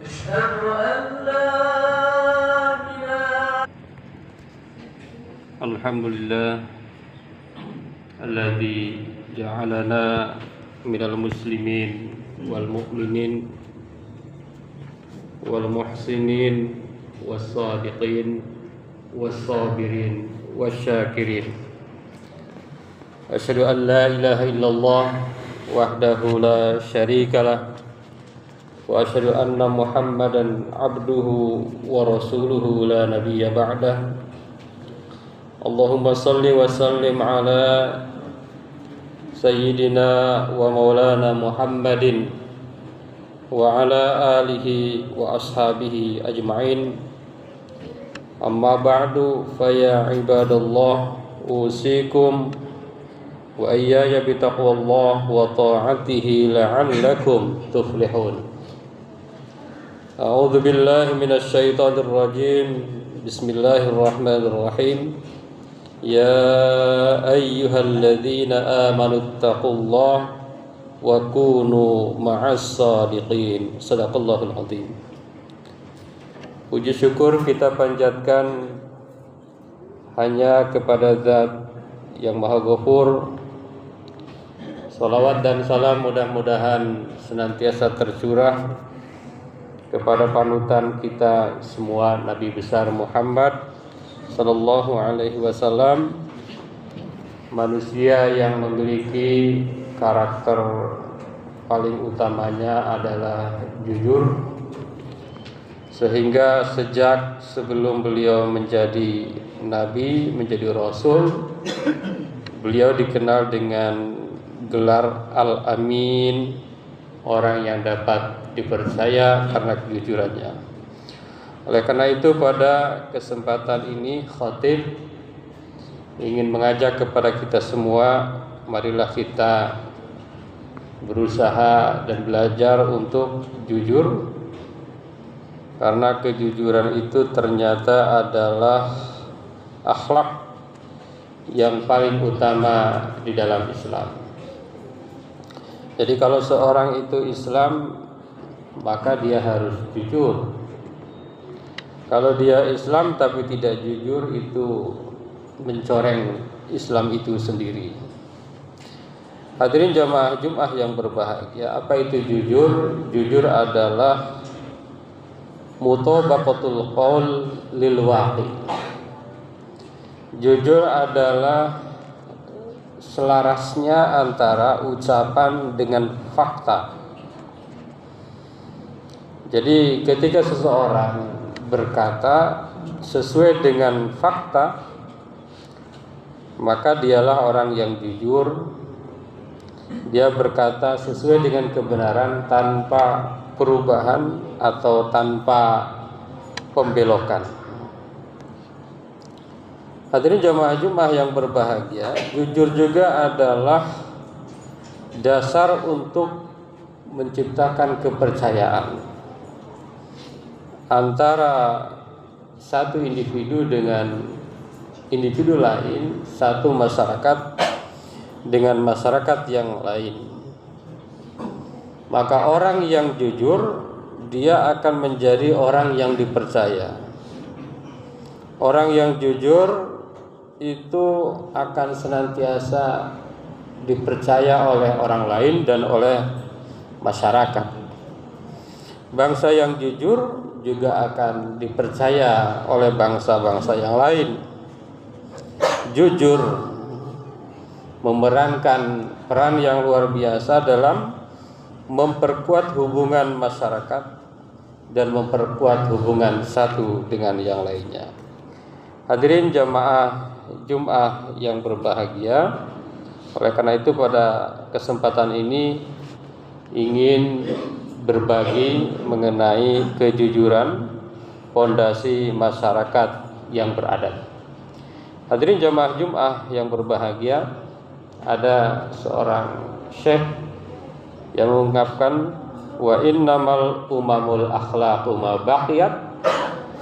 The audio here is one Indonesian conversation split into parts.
أشهد أن لا إله. الحمد لله الذي جعلنا من المسلمين والمؤمنين والمحسنين والصادقين والصابرين والشاكرين. أشهد أن لا إله إلا الله وحده لا شريك له وأشهد أن محمدا عبده ورسوله لا نبي بعده. اللهم صل وسلم على سيدنا ومولانا محمد وعلى آله وأصحابه أجمعين. أما بعد فيا عباد الله أوصيكم وإياي بتقوى الله وطاعته لعلكم تفلحون. أعوذ بالله من الشيطان الرجيم. بسم الله الرحمن الرحيم. يا أيها الذين آمنوا اتقوا الله وكونوا مع الصادقين. Sadaqallahul Azim. Puji syukur kita panjatkan hanya kepada Zat yang Maha Ghafur. Salawat dan salam mudah-mudahan senantiasa tercurah kepada panutan kita semua, Nabi besar Muhammad sallallahu alaihi wasallam, manusia yang memiliki karakter paling utamanya adalah jujur, sehingga sejak sebelum beliau menjadi nabi, menjadi rasul, beliau dikenal dengan gelar Al-Amin, orang yang dapat dipercaya karena kejujurannya. Oleh karena itu pada kesempatan ini khatib ingin mengajak kepada kita semua, marilah kita berusaha dan belajar untuk jujur, karena kejujuran itu ternyata adalah akhlak yang paling utama di dalam Islam. Jadi kalau seorang itu Islam, maka dia harus jujur. Kalau dia Islam tapi tidak jujur, itu mencoreng Islam itu sendiri. Hadirin jamaah Jumat yang berbahagia, apa itu jujur? Jujur adalah mutabaqatul qaul lil waqi. Jujur adalah selarasnya antara ucapan dengan fakta. Jadi ketika seseorang berkata sesuai dengan fakta, maka dialah orang yang jujur. Dia berkata sesuai dengan kebenaran tanpa perubahan atau tanpa pembelokan. Hadirin jamaah Jumat yang berbahagia, jujur juga adalah dasar untuk menciptakan kepercayaan antara satu individu dengan individu lain, satu masyarakat dengan masyarakat yang lain. Maka orang yang jujur, dia akan menjadi orang yang dipercaya. Orang yang jujur itu akan senantiasa dipercaya oleh orang lain dan oleh masyarakat. Bangsa yang jujur juga akan dipercaya oleh bangsa-bangsa yang lain. Jujur memerankan peran yang luar biasa dalam memperkuat hubungan masyarakat dan memperkuat hubungan satu dengan yang lainnya. Hadirin jamaah Jumat yang berbahagia, oleh karena itu pada kesempatan ini ingin berbagi mengenai kejujuran, fondasi masyarakat yang beradab. Hadirin jamaah Jumat yang berbahagia, ada seorang syekh yang mengungkapkan, wa innamal umamul akhlaqu ma baqiyat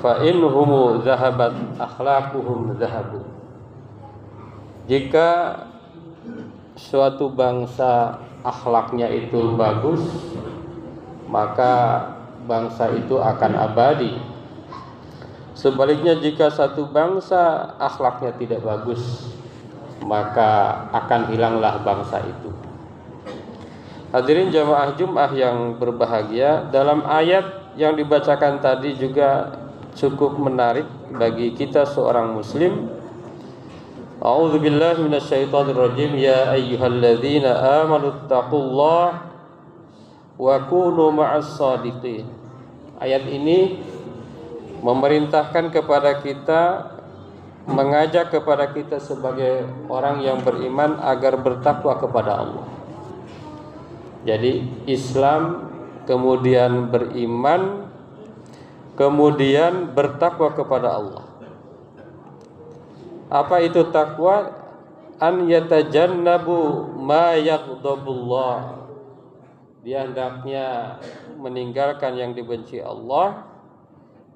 fa inhum zahabat akhlaquhum zahabu. Jika suatu bangsa akhlaknya itu bagus, maka bangsa itu akan abadi. Sebaliknya jika satu bangsa akhlaknya tidak bagus, maka akan hilanglah bangsa itu. Hadirin jamaah Jumat yang berbahagia, dalam ayat yang dibacakan tadi juga cukup menarik bagi kita seorang muslim. A'udzu billahi minasyaitonir rajim. Ya ayyuhalladzina amanu taqullaha wa kunu ma'as shadiqin. Ayat ini memerintahkan kepada kita, mengajak kepada kita sebagai orang yang beriman agar bertakwa kepada Allah. Jadi Islam, kemudian beriman, kemudian bertakwa kepada Allah. Apa itu takwa? An yatajannabu ma yaghdabullah. Dia hendaknya meninggalkan yang dibenci Allah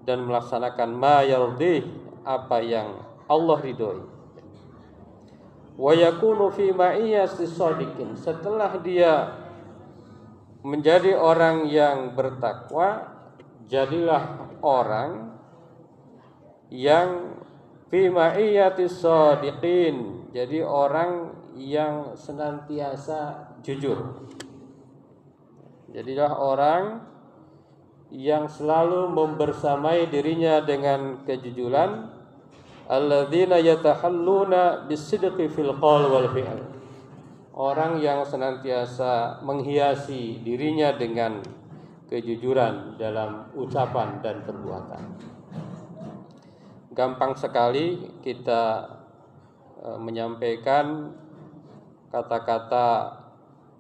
dan melaksanakan ma yardih, apa yang Allah ridhoi. Wa yakunu fi ma'iyyati shadiqin. Setelah dia menjadi orang yang bertakwa, jadilah orang yang fi ma'iyyati shadiqin, jadi orang yang senantiasa jujur. Jadilah orang yang selalu membersamai dirinya dengan kejujuran. Alladzina yatahalluna bisidqi fil qaul wal fi'l. Orang yang senantiasa menghiasi dirinya dengan kejujuran dalam ucapan dan perbuatan. Gampang sekali kita menyampaikan kata-kata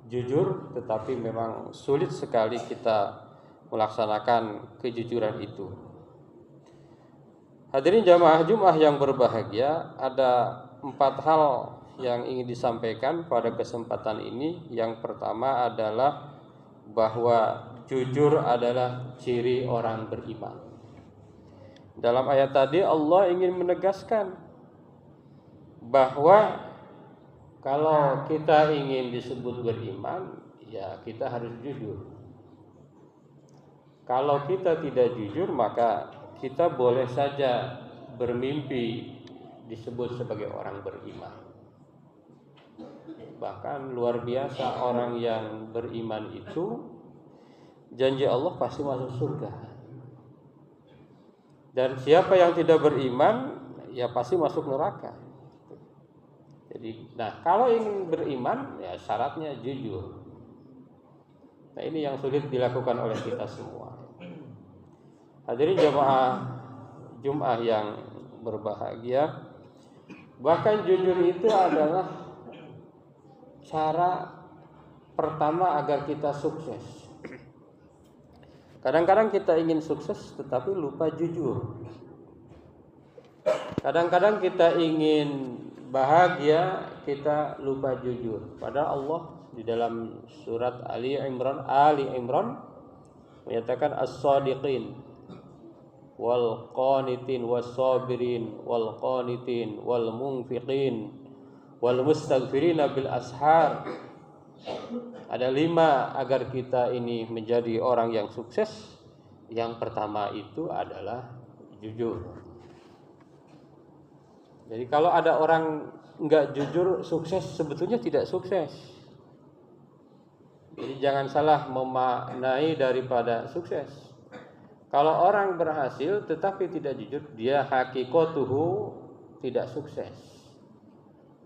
jujur, tetapi memang sulit sekali kita melaksanakan kejujuran itu. Hadirin jamaah Jumat yang berbahagia, ada 4 hal yang ingin disampaikan pada kesempatan ini. Yang pertama adalah bahwa jujur adalah ciri orang beriman. Dalam ayat tadi Allah ingin menegaskan bahwa kalau kita ingin disebut beriman, ya kita harus jujur. Kalau kita tidak jujur, maka kita boleh saja bermimpi disebut sebagai orang beriman. Bahkan luar biasa, orang yang beriman itu janji Allah pasti masuk surga. Dan siapa yang tidak beriman, ya pasti masuk neraka. Jadi, kalau ingin beriman, ya syaratnya jujur. Nah, ini yang sulit dilakukan oleh kita semua. Hadirin jamaah Jumat yang berbahagia, bahkan jujur itu adalah cara pertama agar kita sukses. Kadang-kadang kita ingin sukses tetapi lupa jujur. Kadang-kadang kita ingin bahagia, kita lupa jujur. Padahal Allah di dalam surat Ali Imran menyatakan as-sadiqin wal qanitin was sabirin wal qanitin wal munfiqin wal mustaghfirina bil ashar. Ada 5 agar kita ini menjadi orang yang sukses. Yang pertama itu adalah jujur. Jadi kalau ada orang enggak jujur, sukses sebetulnya tidak sukses. Jadi jangan salah memaknai daripada sukses. Kalau orang berhasil tetapi tidak jujur, dia hakikatuhu tidak sukses.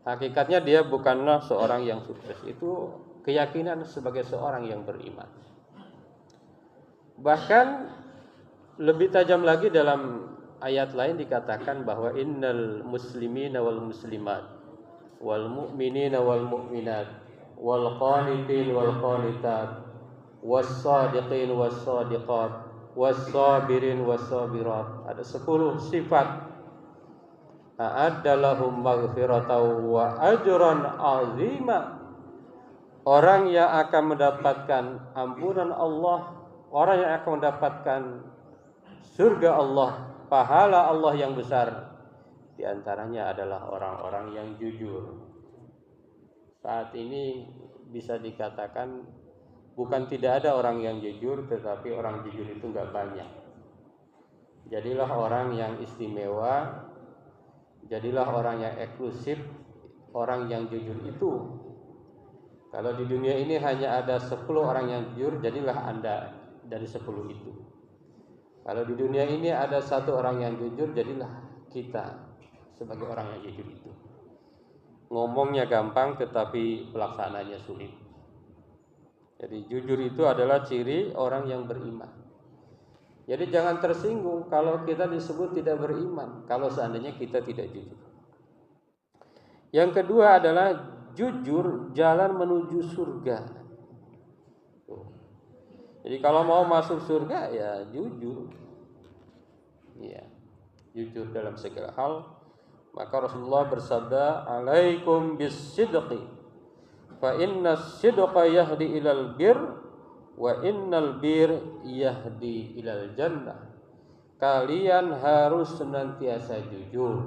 Hakikatnya dia bukanlah seorang yang sukses. Itu keyakinan sebagai seorang yang beriman. Bahkan lebih tajam lagi dalam ayat lain dikatakan bahwa innal muslimina wal muslimat wal mu'minina wal mu'minat wal qanitin wal qanitat was sadiqin was sadiqat was sabirin was sabirat. Ada 10 sifat. A'addalahum maghfiratan wa ajran 'azima. Orang yang akan mendapatkan ampunan Allah, orang yang akan mendapatkan surga Allah, pahala Allah yang besar, di antaranya adalah orang-orang yang jujur. Saat ini bisa dikatakan Bukan tidak ada orang yang jujur, tetapi orang jujur itu nggak banyak. Jadilah orang yang istimewa, jadilah orang yang eksklusif, orang yang jujur itu. Kalau di dunia ini hanya ada 10 orang yang jujur, jadilah Anda dari 10 itu. Kalau di dunia ini ada 1 orang yang jujur, jadilah kita sebagai orang yang jujur itu. Ngomongnya gampang tetapi pelaksanaannya sulit. Jadi jujur itu adalah ciri orang yang beriman. Jadi jangan tersinggung kalau kita disebut tidak beriman, kalau seandainya kita tidak jujur. Yang kedua adalah jujur jalan menuju surga. Jadi kalau mau masuk surga ya jujur. Ya, jujur dalam segala hal. Maka Rasulullah bersabda, "Alaikum bis-sidqi. Fa inna sidqa yahdi ilal bir wa innal bir yahdi ilal jannah." Kalian harus senantiasa jujur.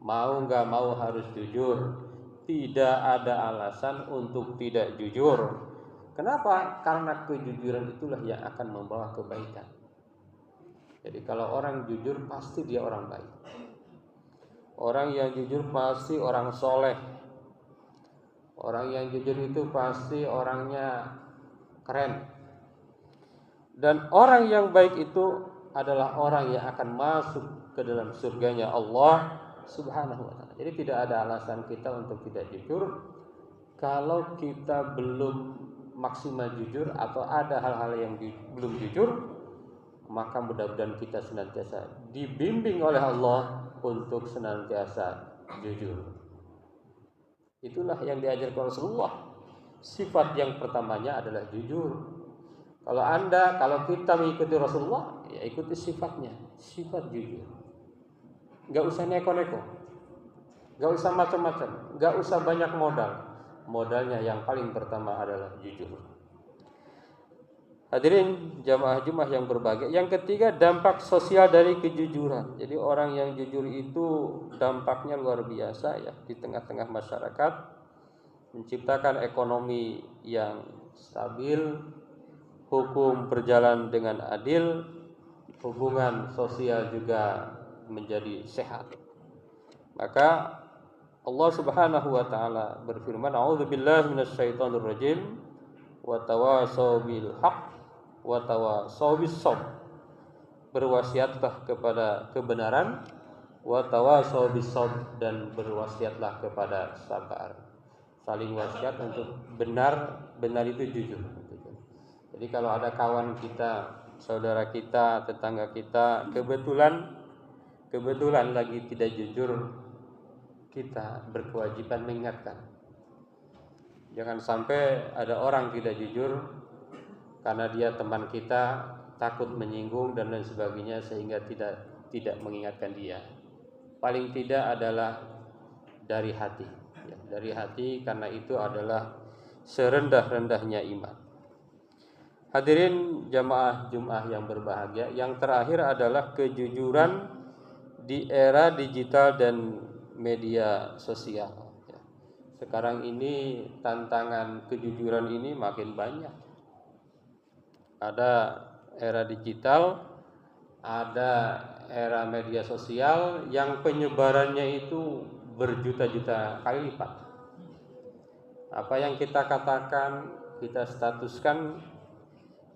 Mau nggak mau harus jujur. Tidak ada alasan untuk tidak jujur. Kenapa? Karena kejujuran itulah yang akan membawa kebaikan. Jadi kalau orang jujur pasti dia orang baik. Orang yang jujur pasti orang soleh. Orang yang jujur itu pasti orangnya keren. Dan orang yang baik itu adalah orang yang akan masuk ke dalam surganya Allah Subhanahu wa ta'ala. Jadi tidak ada alasan kita untuk tidak jujur. Kalau kita belum maksimal jujur atau ada hal-hal yang belum jujur, maka mudah-mudahan kita senantiasa dibimbing oleh Allah untuk senantiasa jujur. Itulah yang diajarkan Rasulullah. Sifat yang pertamanya adalah jujur. Kalau kita mengikuti Rasulullah, ya ikuti sifatnya, sifat jujur. Gak usah neko-neko, gak usah macam-macam, gak usah banyak modal. Modalnya yang paling pertama adalah jujur. Hadirin jamaah Jumat yang berbahagia. Yang ketiga, dampak sosial dari kejujuran. Jadi orang yang jujur itu dampaknya luar biasa ya di tengah-tengah masyarakat, menciptakan ekonomi yang stabil, hukum berjalan dengan adil, hubungan sosial juga menjadi sehat. Maka Allah Subhanahu wa taala berfirman, "A'udzubillahi minasyaitonir rajim. Wa tawassaw bil haqq wa tawassaw bis sabr." Berwasiatlah kepada kebenaran, wa tawassaw bis sabr, dan berwasiatlah kepada sabar. Saling wasiat untuk benar itu jujur. Jadi kalau ada kawan kita, saudara kita, tetangga kita kebetulan lagi tidak jujur, kita berkewajiban mengingatkan. Jangan sampai ada orang tidak jujur karena dia teman kita, takut menyinggung dan lain sebagainya, sehingga tidak mengingatkan dia. Paling tidak adalah dari hati, ya, dari hati, karena itu adalah serendah-rendahnya iman. Hadirin jamaah Jumat yang berbahagia, yang terakhir adalah kejujuran di era digital dan media sosial. Sekarang ini tantangan kejujuran ini makin banyak. Ada era digital, ada era media sosial yang penyebarannya itu berjuta-juta kali lipat. Apa yang kita katakan, kita statuskan,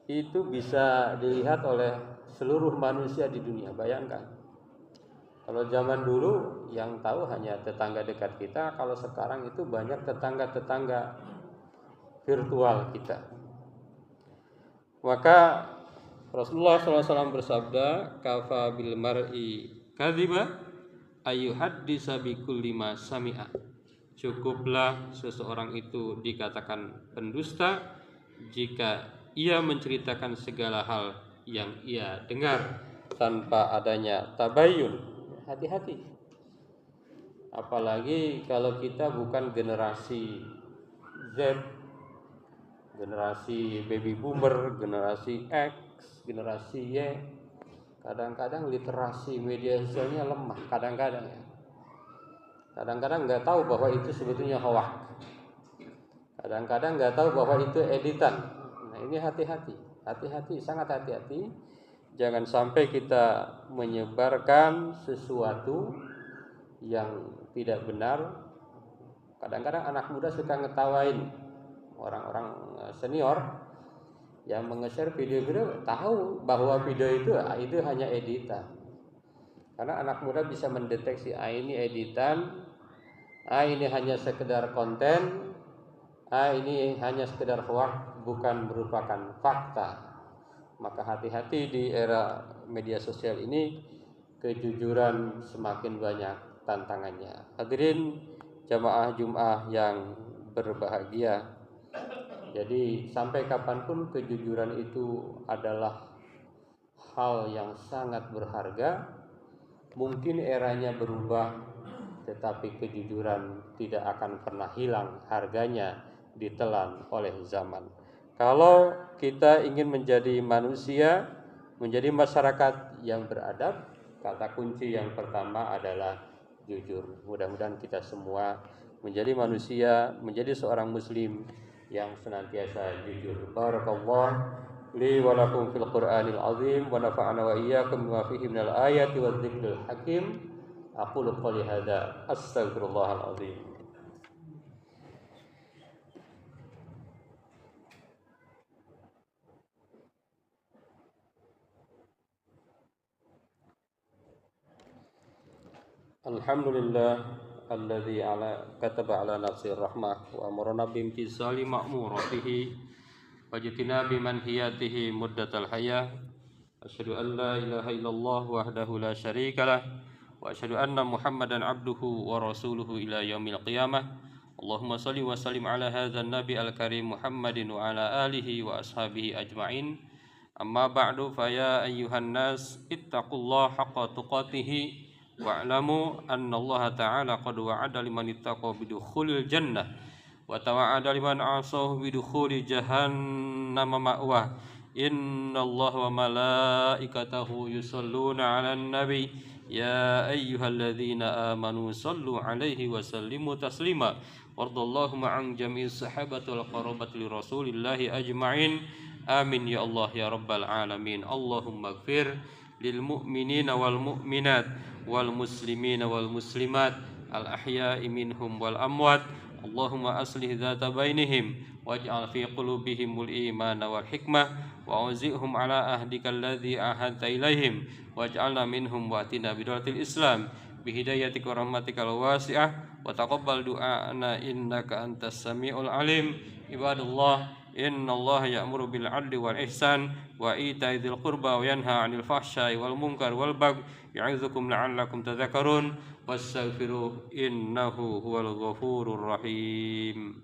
itu bisa dilihat oleh seluruh manusia di dunia. Bayangkan, kalau zaman dulu yang tahu hanya tetangga dekat kita, kalau sekarang itu banyak tetangga-tetangga virtual kita. Maka Rasulullah SAW bersabda, "Kafa bil mar'i kadhiba ayyuhaddisa bi kulli ma sami'a." Cukuplah seseorang itu dikatakan pendusta jika ia menceritakan segala hal yang ia dengar tanpa adanya tabayyun. Hati-hati. Apalagi kalau kita bukan generasi Z, generasi baby boomer, generasi X, generasi Y. Kadang-kadang literasi media sosialnya lemah, kadang-kadang ya. Kadang-kadang nggak tahu bahwa itu sebetulnya hoax. Kadang-kadang nggak tahu bahwa itu editan. Nah, ini hati-hati, sangat hati-hati. Jangan sampai kita menyebarkan sesuatu yang tidak benar. Kadang-kadang anak muda suka ngetawain orang-orang senior yang nge-share video-video, tahu bahwa video itu hanya editan. Karena anak muda bisa mendeteksi, ini editan, ini hanya sekedar konten, ini hanya sekedar hoax, bukan merupakan fakta. Maka hati-hati di era media sosial ini, kejujuran semakin banyak tantangannya. Hadirin jamaah Jum'ah yang berbahagia. Jadi sampai kapanpun kejujuran itu adalah hal yang sangat berharga. Mungkin eranya berubah, tetapi kejujuran tidak akan pernah hilang harganya ditelan oleh zaman. Kalau kita ingin menjadi manusia, menjadi masyarakat yang beradab, kata kunci yang pertama adalah jujur. Mudah-mudahan kita semua menjadi manusia, menjadi seorang muslim yang senantiasa jujur. Barakallah li wa lakum fil Qur'anil azim wa nafa'ana wa iyyakum bima fihi minal ayati wadh dzikril hakim. Aqulu qouli hadza astaghfirullahal azim. Alhamdulillah alladzi kataba ala nafsir rahmah wa amarna bimtisali ma'muratihi wa jitinabi manhiyatihi muddatal hayah. Asyhadu an la ilaha illallah wahdahu la syarikalah wa asyhadu anna Muhammadan abduhu wa rasuluhu ila yaumil qiyamah. Allahumma shalli wa sallim ala hadzal nabi al-karim Muhammadin wa ala alihi wa ashabihi ajma'in. Amma ba'du, fa ya ayyuhan nas ittaqullaha haqqa tuqatih wa'lamu anna Allah ta'ala qad wa'ada liman ittaqa bidukhulil jannah wa tawa'ada liman 'asahu bidukhuli jahannam ma'wah. Inna Allah wa malaikatahu yusalluna 'alan nabi ya ayyuhalladzina amanu sallu 'alaihi wa sallimu taslima. Wardallahu ma'an jami'is sahabati wal qarabati li rasulillahi ajma'in. Amin ya Allah ya rabbal alamin. Allahumma ighfir lil mu'minina wal mu'minat wal muslimina wal muslimat al ahya'i minhum wal amwat. Allahumma aslih dzata bainihim waj'al fi qulubihimul imana wal hikmah wa auzi'hum ala ahdika alladzi ahadta ilaihim waj'alna minhum wa atina bidawatil islam bihidayatika wa rahmatikal wasi'ah wa taqabbal du'ana innaka antas samiul alim. Ibadallah, innallaha ya'muru bil 'adli wal ihsan wa ita'i dzil qurba wa yanha 'anil fahsya'i wal munkar wal baghi ya'izukum la'allakum tadhakkarun. Wastaghfiruh innahu huwal ghafurur rahim.